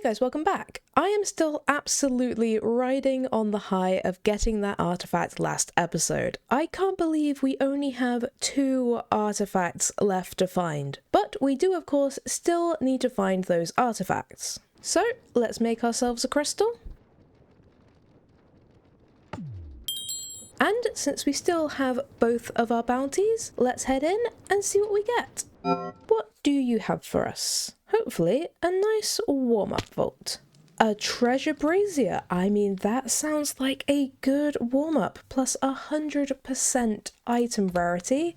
guys, welcome back. I am still absolutely riding on the high of getting that artifact last episode. I can't believe we only have 2 artifacts left to find, but we do of course still need to find those artifacts. So let's make ourselves a crystal. And since we still have both of our bounties, let's head in and see what we get. What do you have for us? Hopefully a nice warm-up vault. A treasure brazier. I mean, that sounds like a good warm-up, plus 100% item rarity,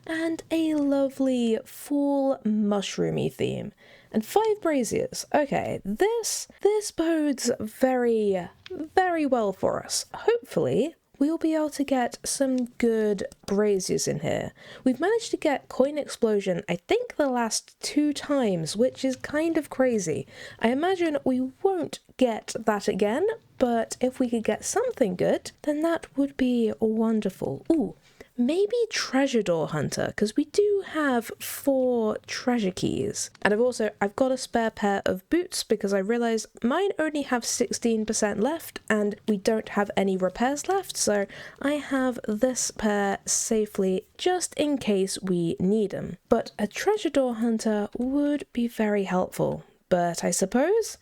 and a lovely full mushroomy theme. And 5 braziers. Okay, this bodes very, very well for us. Hopefully we'll be able to get some good braziers in here. We've managed to get coin explosion, I think the last 2 times, which is kind of crazy. I imagine we won't get that again, but if we could get something good, then that would be wonderful. Ooh, maybe treasure door hunter, because we do have 4 treasure keys. And I've got a spare pair of boots because I realized mine only have 16% left and we don't have any repairs left, so I have this pair safely just in case we need them. But a treasure door hunter would be very helpful. But I suppose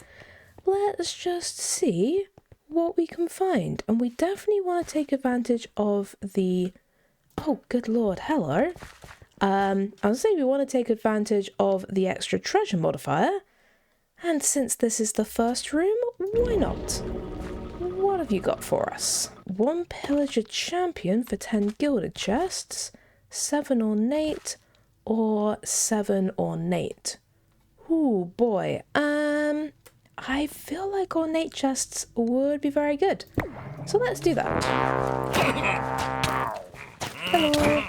let's just see what we can find. And we definitely want to take advantage of the... Oh, good lord, hello. I was saying we want to take advantage of the extra treasure modifier. And since this is the first room, why not? What have you got for us? 1 pillager champion for 10 gilded chests, 7 ornate, or 7 ornate. Ooh, boy. I feel like ornate chests would be very good. So let's do that. Hello.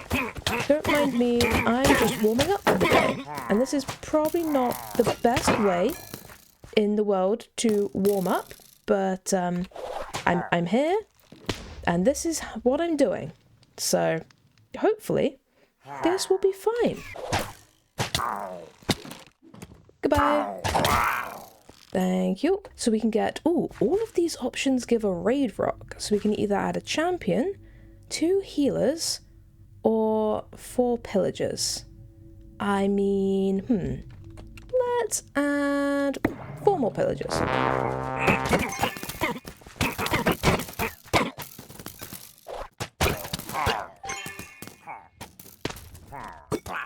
Don't mind me, I'm just warming up for the day. And this is probably not the best way in the world to warm up, but I'm here, and this is what I'm doing. So hopefully this will be fine. Goodbye. Thank you. So we can get, all of these options give a raid rock. So we can either add a champion, 2 healers, or 4 pillagers. I mean, let's add 4 more pillagers.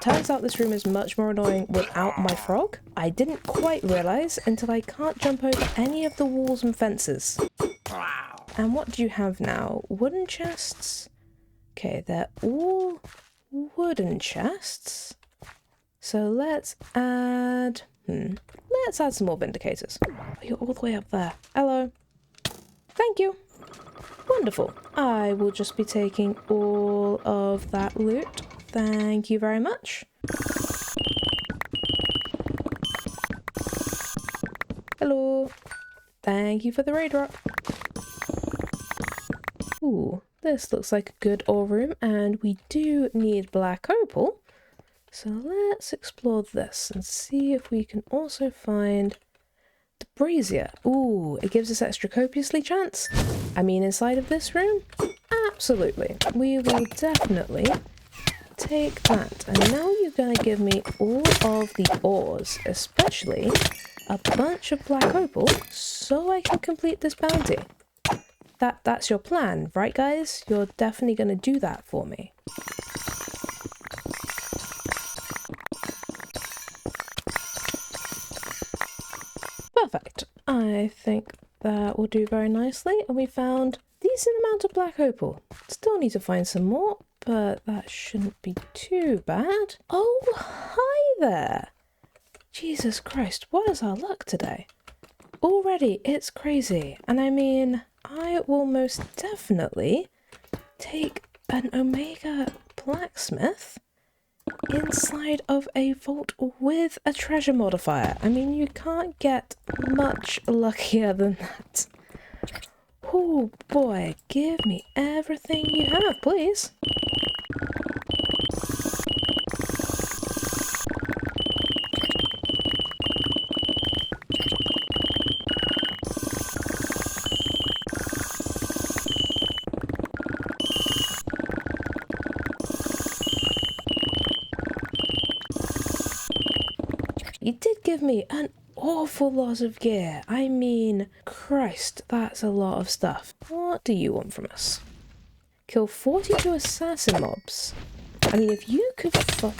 Turns out this room is much more annoying without my frog. I didn't quite realise until I can't jump over any of the walls and fences. And what do you have now? Wooden chests? Okay, they're all wooden chests. So let's add... Let's add some more vindicators. Oh, you're all the way up there. Hello. Thank you. Wonderful. I will just be taking all of that loot. Thank you very much. Hello. Thank you for the raid rock. Ooh. This looks like a good ore room, and we do need black opal. So let's explore this and see if we can also find the brazier. Ooh, it gives us extra copiously chance. I mean, inside of this room? Absolutely. We will definitely take that. And now you're going to give me all of the ores, especially a bunch of black opal, so I can complete this bounty. That's your plan, right guys? You're definitely going to do that for me. Perfect. I think that will do very nicely. And we found a decent amount of black opal. Still need to find some more, but that shouldn't be too bad. Oh, hi there. Jesus Christ, what is our luck today? Already, it's crazy. And I mean... I will most definitely take an Omega blacksmith inside of a vault with a treasure modifier. I mean, you can't get much luckier than that. Oh boy, give me everything you have, please. give me an awful lot of gear. I mean, Christ, that's a lot of stuff. What do you want from us? Kill 42 assassin mobs. I mean, if you could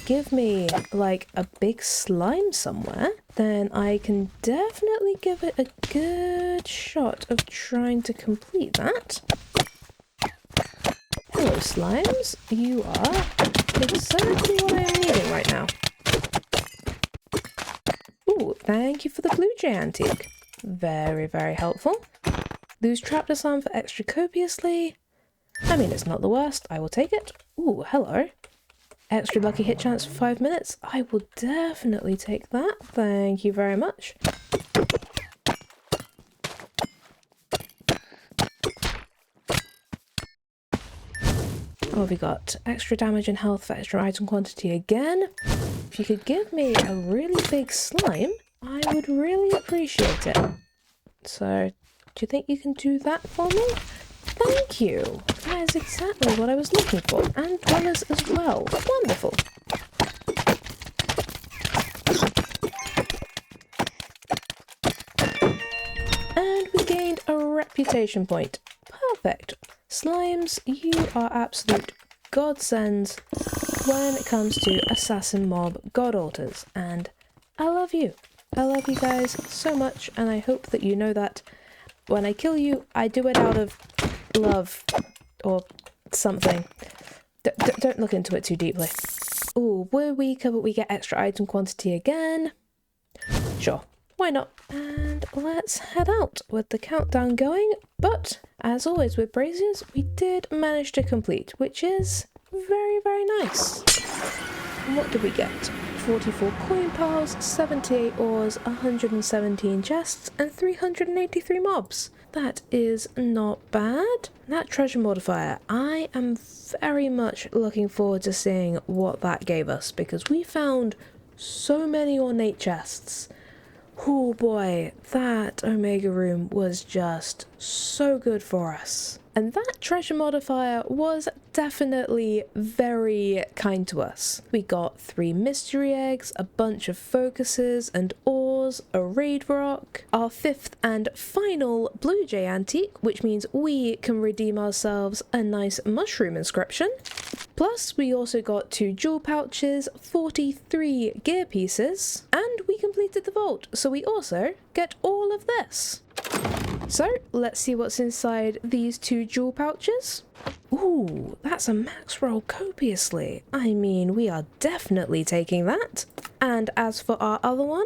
give me, like, a big slime somewhere, then I can definitely give it a good shot of trying to complete that. Hello, slimes. You are exactly what I am needing right now. Ooh, thank you for the blue jay antique. Very, very helpful. Lose trap disarm for extra copiously. I mean, it's not the worst. I will take it. Ooh, hello. Extra lucky hit chance for 5 minutes. I will definitely take that. Thank you very much. What have we got? Extra damage and health for extra item quantity again. If you could give me a really big slime, I would really appreciate it. So, do you think you can do that for me? Thank you! That is exactly what I was looking for. And dwellers as well. Wonderful. And we gained a reputation point. Perfect. Slimes, you are absolute godsends when it comes to assassin mob god altars. And I love you. I love you guys so much, and I hope that you know that when I kill you, I do it out of love or something. Don't look into it too deeply. Ooh, we're weaker, but we get extra item quantity again. Sure, why not? And let's head out with the countdown going. But as always with braziers, we did manage to complete, which is very, very nice. And what did we get? 44 coin piles, 78 ores, 117 chests, and 383 mobs. That is not bad. That treasure modifier, I am very much looking forward to seeing what that gave us, because we found so many ornate chests. Oh boy, that Omega room was just so good for us. And that treasure modifier was definitely very kind to us. We got 3 mystery eggs, a bunch of focuses and ores, a raid rock, our 5th and final blue jay antique, which means we can redeem ourselves a nice mushroom inscription. Plus, we also got 2 jewel pouches, 43 gear pieces, and we completed the vault, so we also get all of this. So, let's see what's inside these 2 jewel pouches. Ooh, that's a max roll copiously. I mean, we are definitely taking that. And as for our other one,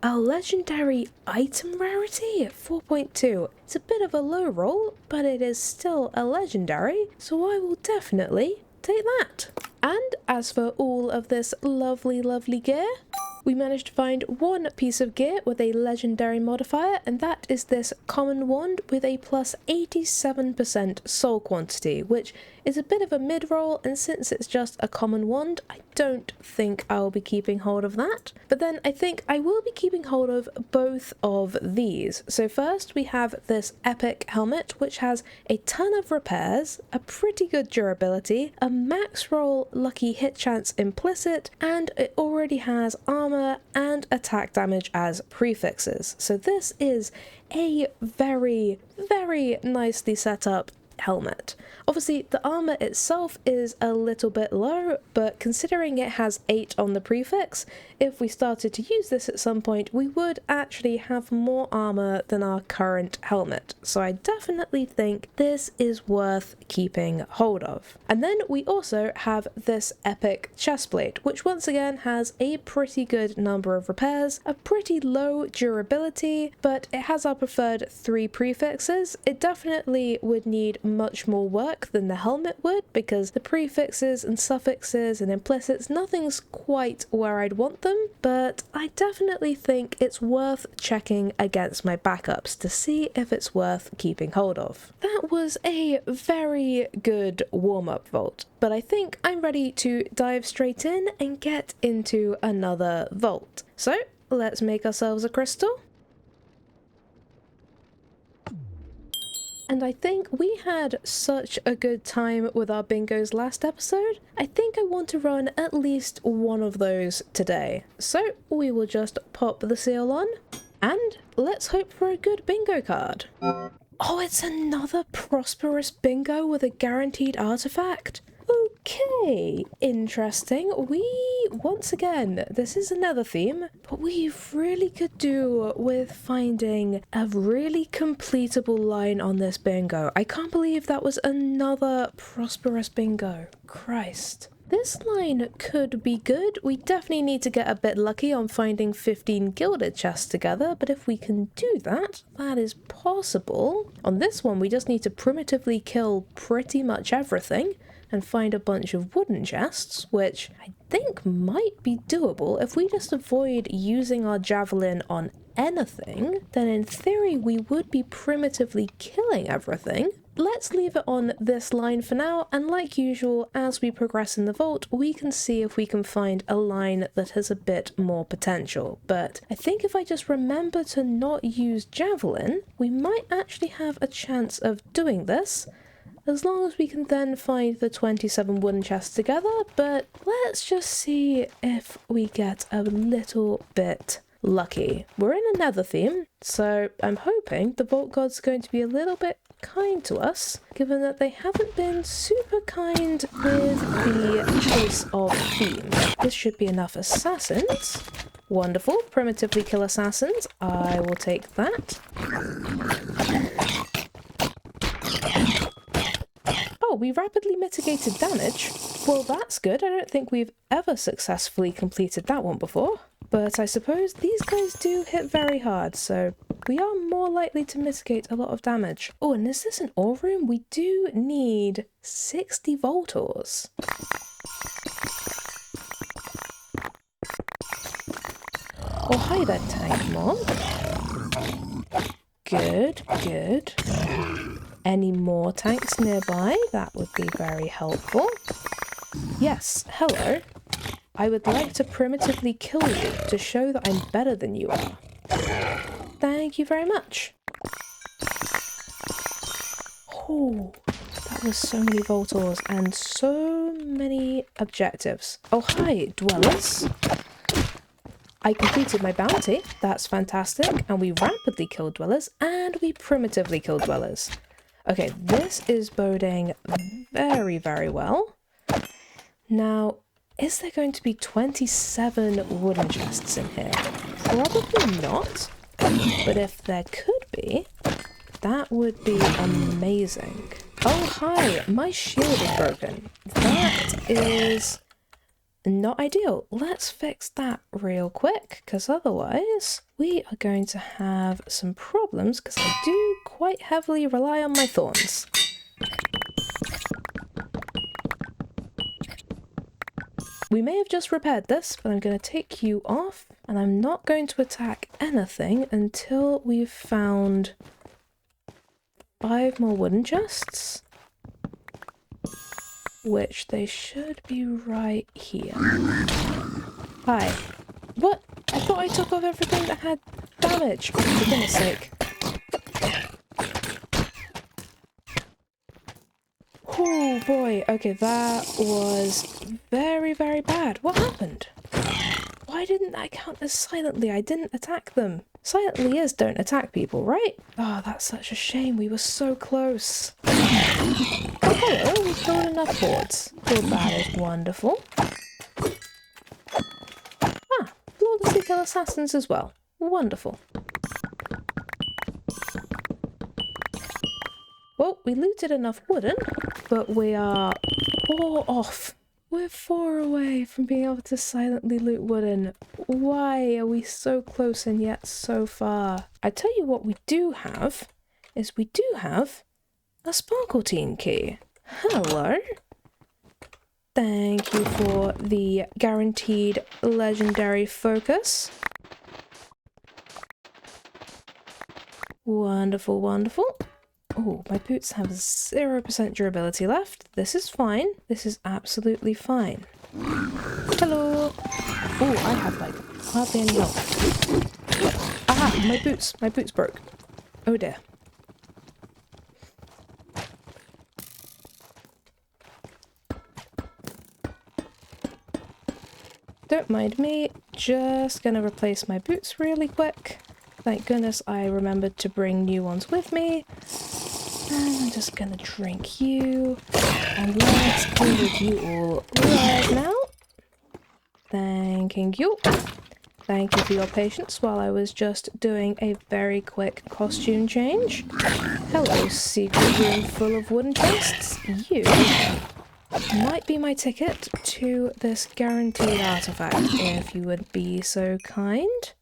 a legendary item rarity at 4.2. It's a bit of a low roll, but it is still a legendary, so I will definitely take that. And as for all of this lovely, lovely gear, we managed to find 1 piece of gear with a legendary modifier, and that is this common wand with a plus 87% soul quantity, which is a bit of a mid-roll, and since it's just a common wand, I don't think I'll be keeping hold of that. But then I think I will be keeping hold of both of these. So first we have this epic helmet, which has a ton of repairs, a pretty good durability, a max roll lucky hit chance implicit, and it already has armor and attack damage as prefixes. So this is a very, very nicely set up helmet. Obviously, the armor itself is a little bit low, but considering it has 8 on the prefix, if we started to use this at some point, we would actually have more armor than our current helmet. So I definitely think this is worth keeping hold of. And then we also have this epic chestplate, which once again has a pretty good number of repairs, a pretty low durability, but it has our preferred 3 prefixes. It definitely would need much more work than the helmet would, because the prefixes and suffixes and implicits, nothing's quite where I'd want them, but I definitely think it's worth checking against my backups to see if it's worth keeping hold of. That was a very good warm-up vault, but I think I'm ready to dive straight in and get into another vault. So let's make ourselves a crystal. And I think we had such a good time with our bingos last episode. I think I want to run at least one of those today. So we will just pop the seal on and let's hope for a good bingo card. Oh, it's another prosperous bingo with a guaranteed artifact. Okay, interesting. Once again, this is another theme, but we really could do with finding a really completable line on this bingo. I can't believe that was another prosperous bingo. Christ. This line could be good. We definitely need to get a bit lucky on finding 15 gilded chests together, but if we can do that, that is possible. On this one, we just need to primitively kill pretty much everything and find a bunch of wooden chests, which I think might be doable. If we just avoid using our javelin on anything, then in theory we would be primitively killing everything. Let's leave it on this line for now, and like usual, as we progress in the vault, we can see if we can find a line that has a bit more potential. But I think if I just remember to not use javelin, we might actually have a chance of doing this, as long as we can then find the 27 wooden chests together. But let's just see if we get a little bit lucky. We're in a nether theme, so I'm hoping the vault gods are going to be a little bit kind to us, given that they haven't been super kind with the choice of theme. This should be enough assassins. Wonderful. Primitively kill assassins. I will take that. Oh, we rapidly mitigated damage. Well, that's good. I don't think we've ever successfully completed that one before. But I suppose these guys do hit very hard, so we are more likely to mitigate a lot of damage. Oh, and is this an ore room? We do need 60 Voltors. Oh, hi there, tank mob. Good, good. Any more tanks nearby? That would be very helpful. Yes, hello. I would like to primitively kill you to show that I'm better than you are. Thank you very much. Oh, that was so many Voltors and so many objectives. Oh, hi, dwellers. I completed my bounty. That's fantastic. And we rapidly killed dwellers and we primitively killed dwellers. Okay, this is boding very, very well. Now, is there going to be 27 wooden chests in here? Probably not. But if there could be, that would be amazing. Oh, hi, my shield is broken. That is not ideal. Let's fix that real quick, because otherwise we are going to have some problems, because I do quite heavily rely on my thorns. We may have just repaired this, but I'm going to take you off, and I'm not going to attack anything until we've found 5 more wooden chests, which they should be right here. Hi. What? I thought I took off everything that had damage. For goodness sake. Oh boy, okay, that was very, very bad. What happened? Why didn't that count as silently? I didn't attack them. Silently is don't attack people, right? Oh, that's such a shame. We were so close. Oh, hello, we've killed enough hordes. Well, that is wonderful. Ah, flawlessly kill assassins as well. Wonderful. Well, we looted enough wooden, but we are 4 off. We're 4 away from being able to silently loot wooden. Why are we so close and yet so far? I tell you what we do have, is we do have a Sparkletine key. Hello. Thank you for the guaranteed legendary focus. Wonderful, wonderful. Oh, my boots have 0% durability left. This is fine. This is absolutely fine. Hello. Oh, I have like hardly any health. Ah, my boots broke. Oh dear. Don't mind me, just gonna replace my boots really quick. Thank goodness I remembered to bring new ones with me. And I'm just gonna drink you. And let's deal with you all right now. Thanking you. Thank you for your patience while I was just doing a very quick costume change. Hello, secret room full of wooden chests. You might be my ticket to this guaranteed artifact, if you would be so kind.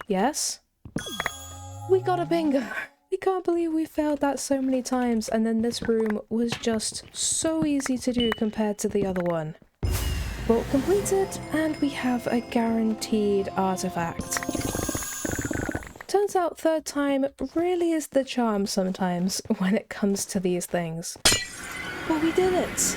Yes? We got a bingo! I can't believe we failed that so many times, and then this room was just so easy to do compared to the other one. Vault completed, and we have a guaranteed artifact. Turns out third time really is the charm sometimes when it comes to these things. But we did it!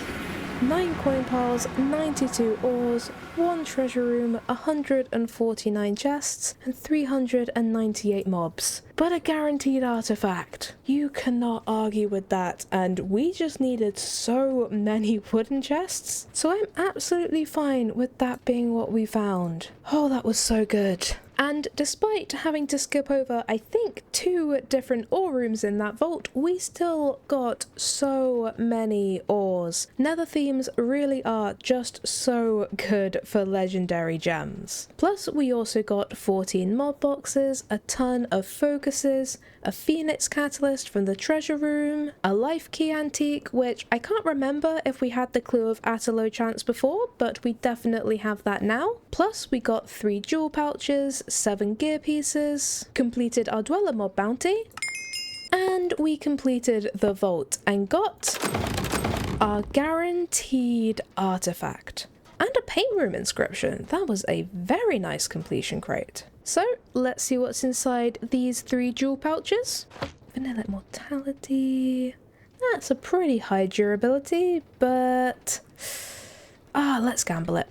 9 coin piles, 92 ores, 1 treasure room, 149 chests, and 398 mobs. But a guaranteed artifact. You cannot argue with that, and we just needed so many wooden chests. So I'm absolutely fine with that being what we found. Oh, that was so good. And despite having to skip over, I think, 2 different ore rooms in that vault, we still got so many ores. Nether themes really are just so good for legendary gems. Plus, we also got 14 mob boxes, a ton of focuses, a phoenix catalyst from the treasure room, a life key antique, which I can't remember if we had the clue of Attilo chance before, but we definitely have that now. Plus, we got 3 jewel pouches, 7 gear pieces, completed our dweller mob bounty, and we completed the vault and got our guaranteed artifact. And a paint room inscription. That was a very nice completion crate. So let's see what's inside these 3 jewel pouches. Vanilla immortality. That's a pretty high durability, but let's gamble it.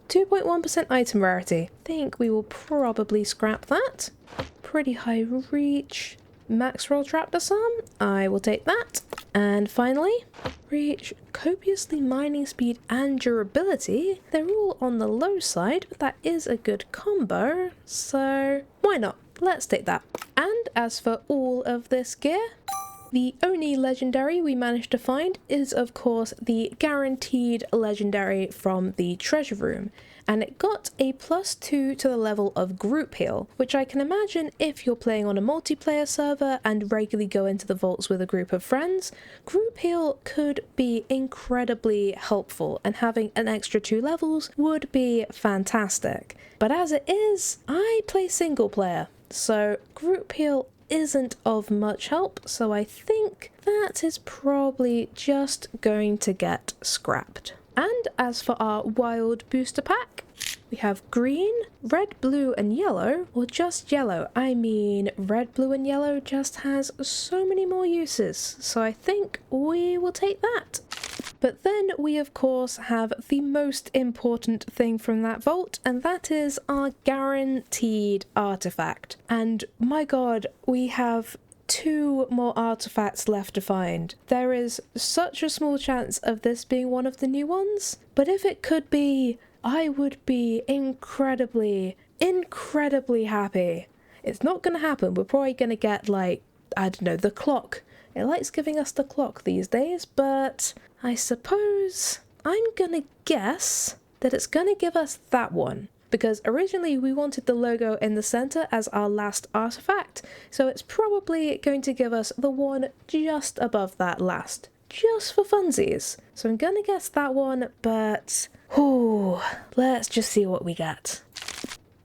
2.1% item rarity. Think we will probably scrap that. Pretty high reach. Max roll trap disarm. I will take that. And finally, reach, copiously mining speed and durability. They're all on the low side, but that is a good combo. So why not? Let's take that. And as for all of this gear, the only legendary we managed to find is, of course, the guaranteed legendary from the treasure room. And it got a +2 to the level of group heal, which I can imagine if you're playing on a multiplayer server and regularly go into the vaults with a group of friends, group heal could be incredibly helpful, and having an extra 2 levels would be fantastic. But as it is, I play single player, so group heal isn't of much help, so I think that is probably just going to get scrapped. And as for our wild booster pack, we have green, red, blue and yellow, or just yellow. I mean, red, blue and yellow just has so many more uses, so I think we will take that. But then we of course have the most important thing from that vault, and that is our guaranteed artifact. And my god, we have 2 more artifacts left to find. There is such a small chance of this being one of the new ones, but if it could be, I would be incredibly happy. It's not gonna happen. We're probably gonna get, like, I don't know, the clock. It likes giving us the clock these days, but I suppose I'm gonna guess that it's gonna give us that one. Because originally we wanted the logo in the center as our last artifact, so it's probably going to give us the one just above that last, just for funsies. So I'm gonna guess that one, but let's just see what we get.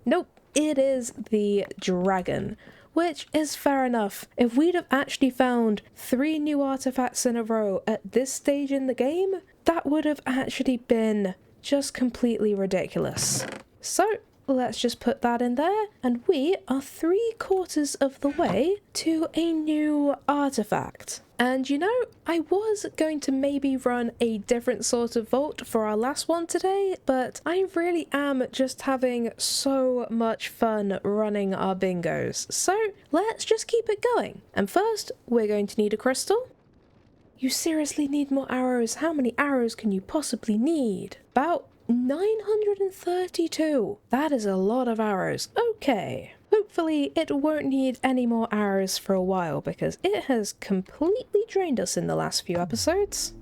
Nope, it is the dragon, which is fair enough. If we'd have actually found 3 new artifacts in a row at this stage in the game, that would have actually been just completely ridiculous. So let's just put that in there, and we are 3/4 of the way to a new artifact. And you know, I was going to maybe run a different sort of vault for our last one today, but I really am just having so much fun running our bingos. So let's just keep it going. And first, we're going to need a crystal. You seriously need more arrows? How many arrows can you possibly need? About 932. That is a lot of arrows. Okay. Hopefully it won't need any more arrows for a while because it has completely drained us in the last few episodes.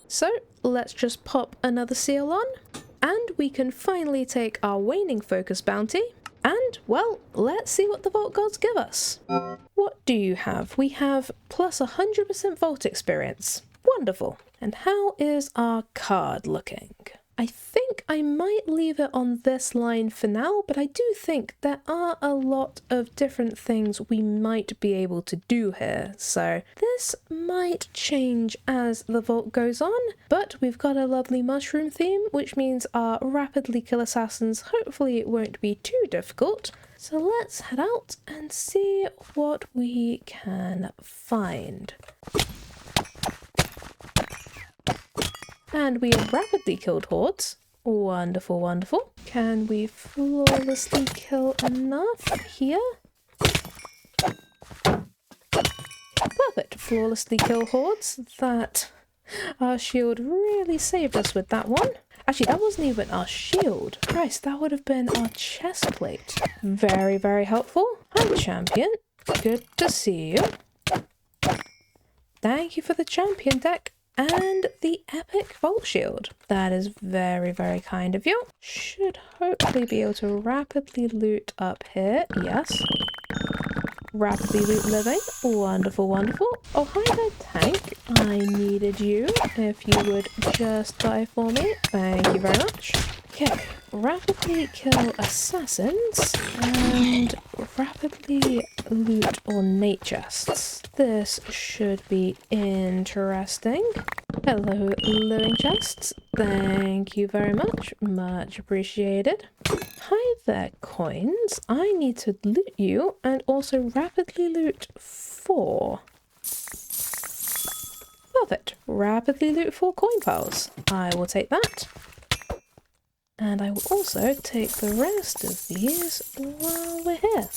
So let's just pop another seal on and we can finally take our waning focus bounty and, well, let's see what the Vault Gods give us. What do you have? We have plus 100% Vault experience. Wonderful. And how is our card looking? I think I might leave it on this line for now, but I do think there are a lot of different things we might be able to do here. So this might change as the vault goes on, but we've got a lovely mushroom theme, which means our rapidly kill assassins hopefully it won't be too difficult. So let's head out and see what we can find. And we have rapidly killed hordes. Wonderful, wonderful. Can we flawlessly kill enough here? Perfect. Flawlessly kill hordes. That our shield really saved us with that one. Actually, that wasn't even our shield. Christ, that would have been our chest plate. Very, very helpful. Hi, champion. Good to see you. Thank you for the champion deck. And the epic vault shield. That is very, very kind of you. Should hopefully be able to rapidly loot up here. Yes. Rapidly loot living. Wonderful, wonderful. Oh, hi there, tank. I needed you. If you would just die for me. Thank you very much. Okay. Rapidly kill assassins and rapidly loot ornate chests. This should be interesting. Hello, living chests. Thank you very much. Much appreciated. Hi there, coins. I need to loot you and also rapidly loot 4. Perfect. Rapidly loot 4 coin piles. I will take that. And I will also take the rest of these while we're here.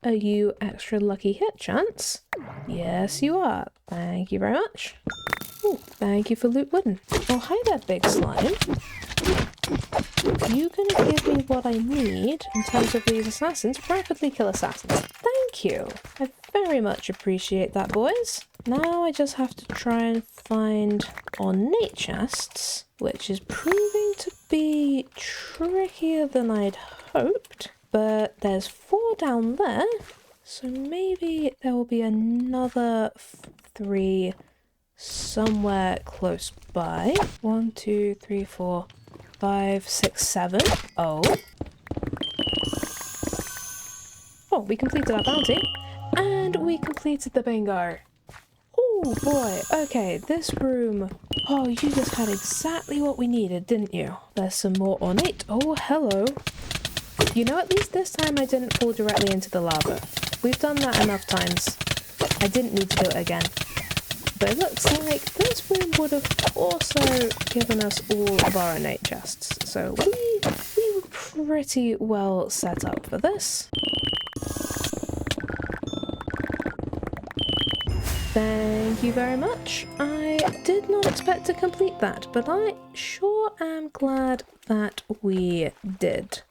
Are you extra lucky hit chance? Yes, you are. Thank you very much. Ooh, thank you for loot wooden. Oh, hi there, big slime. You gonna give me what I need in terms of these assassins? Rapidly kill assassins. Thank you. I very much appreciate that, boys. Now I just have to try and find ornate chests, which is proving to be trickier than I'd hoped. But there's 4 down there, so maybe there will be another 3 somewhere close by. 1, 2, 3, 4, 5, 6, 7. Oh. Oh, we completed our bounty. And we completed the bingo. Oh boy, okay, this room. Oh, you just had exactly what we needed, didn't you? There's some more ornate. Oh, hello. You know, at least this time I didn't fall directly into the lava. We've done that enough times. I didn't need to do it again. But it looks like this room would have also given us all of our ornate chests. So we were pretty well set up for this. Thank you very much. I did not expect to complete that, but I sure am glad that we did.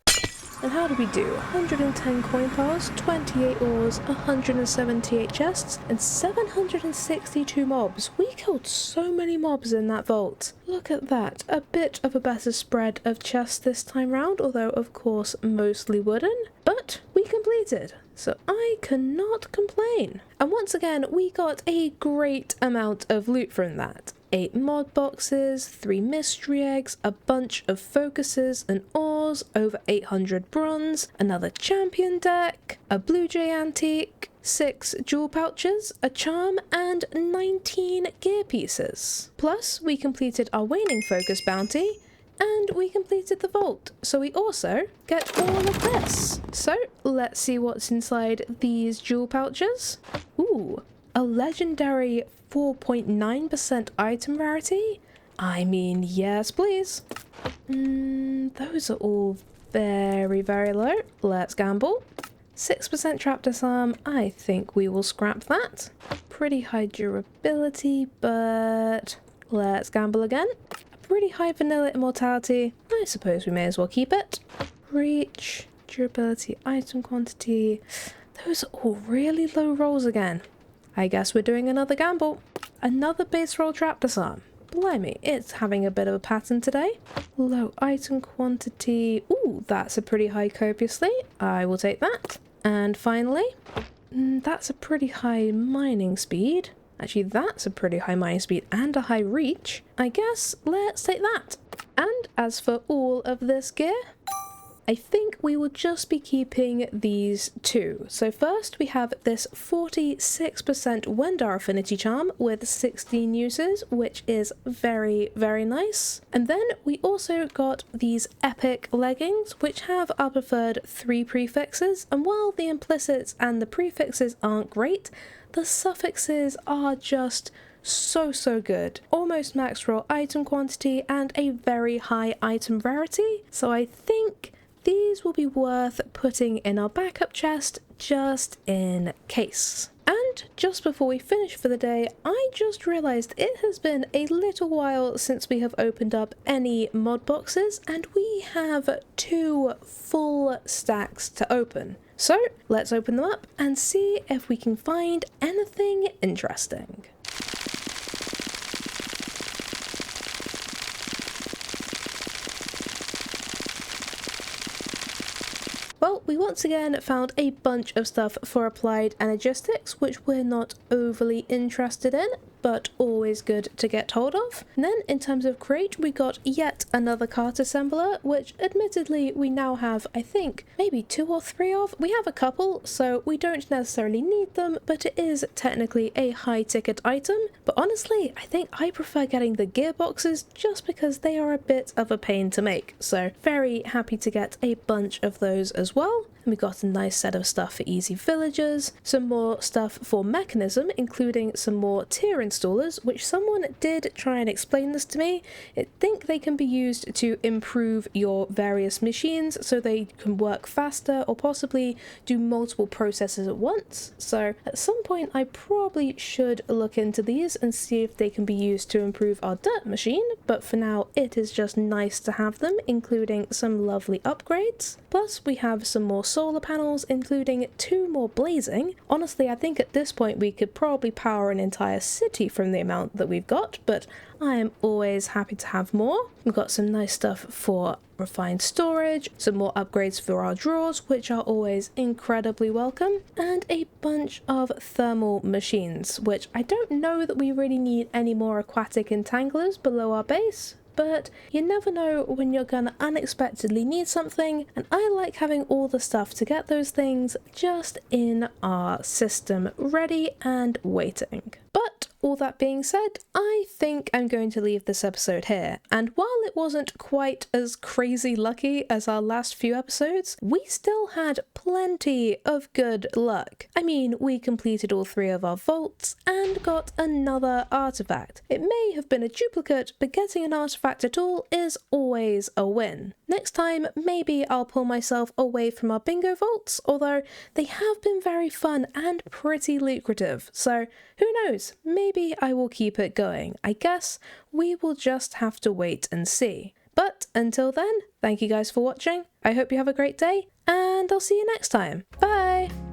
And how did we do? 110 coin piles, 28 ores, 178 chests, and 762 mobs. We killed so many mobs in that vault. Look at that. A bit of a better spread of chests this time round, although of course mostly wooden. But we completed, so I cannot complain. And once again, we got a great amount of loot from that. 8 mod boxes, 3 mystery eggs, a bunch of focuses and ores, over 800 bronze, another champion deck, a blue jay antique, 6 jewel pouches, a charm, and 19 gear pieces. Plus, we completed our waning focus bounty, and we completed the vault, so we also get all of this. So, let's see what's inside these jewel pouches. Ooh, a legendary 4.9% item rarity? I mean, yes please. Those are all very, very low. Let's gamble. 6% trap disarm, I think we will scrap that. Pretty high durability, but let's gamble again. Pretty high vanilla immortality, I suppose we may as well keep it. Reach, durability, item quantity, those are all really low rolls again. I guess we're doing another gamble. Another base roll trap disarm. Blimey, it's having a bit of a pattern today. Low item quantity. Ooh, that's a pretty high copiously. I will take that. And finally, that's a pretty high mining speed. Actually, that's a pretty high mining speed and a high reach. I guess let's take that. And as for all of this gear, I think we will just be keeping these two. So first we have this 46% Wendar Affinity Charm with 16 uses, which is very, very nice. And then we also got these epic leggings, which have our preferred 3 prefixes. And while the implicits and the prefixes aren't great, the suffixes are just so good. Almost max roll item quantity and a very high item rarity. So I think these will be worth putting in our backup chest just in case. And just before we finish for the day, I just realised it has been a little while since we have opened up any mod boxes, and we have 2 full stacks to open. So let's open them up and see if we can find anything interesting. Well, we once again found a bunch of stuff for applied energistics, which we're not overly interested in, but always good to get hold of. And then in terms of crate, we got yet another cart assembler, which admittedly we now have, I think, maybe 2 or 3 of. We have a couple, so we don't necessarily need them, but it is technically a high ticket item. But honestly, I think I prefer getting the gearboxes just because they are a bit of a pain to make. So very happy to get a bunch of those as well. And we got a nice set of stuff for easy villagers, some more stuff for mechanism, including some more tier installers, which someone did try and explain this to me. I think they can be used to improve your various machines so they can work faster or possibly do multiple processes at once. So at some point I probably should look into these and see if they can be used to improve our dirt machine, but for now it is just nice to have them, including some lovely upgrades. Plus we have some more solar panels, including 2 more blazing. Honestly, I think at this point we could probably power an entire city from the amount that we've got, but I am always happy to have more. We've got some nice stuff for refined storage, some more upgrades for our drawers, which are always incredibly welcome, and a bunch of thermal machines, which I don't know that we really need any more aquatic entanglers below our base, but you never know when you're gonna unexpectedly need something, and I like having all the stuff to get those things just in our system, ready and waiting. But all that being said, I think I'm going to leave this episode here, and while it wasn't quite as crazy lucky as our last few episodes, we still had plenty of good luck. I mean, we completed all 3 of our vaults and got another artifact. It may have been a duplicate, but getting an artifact at all is always a win. Next time, maybe I'll pull myself away from our bingo vaults, although they have been very fun and pretty lucrative, so who knows, maybe I will keep it going. I guess we will just have to wait and see. But until then, thank you guys for watching, I hope you have a great day, and I'll see you next time. Bye!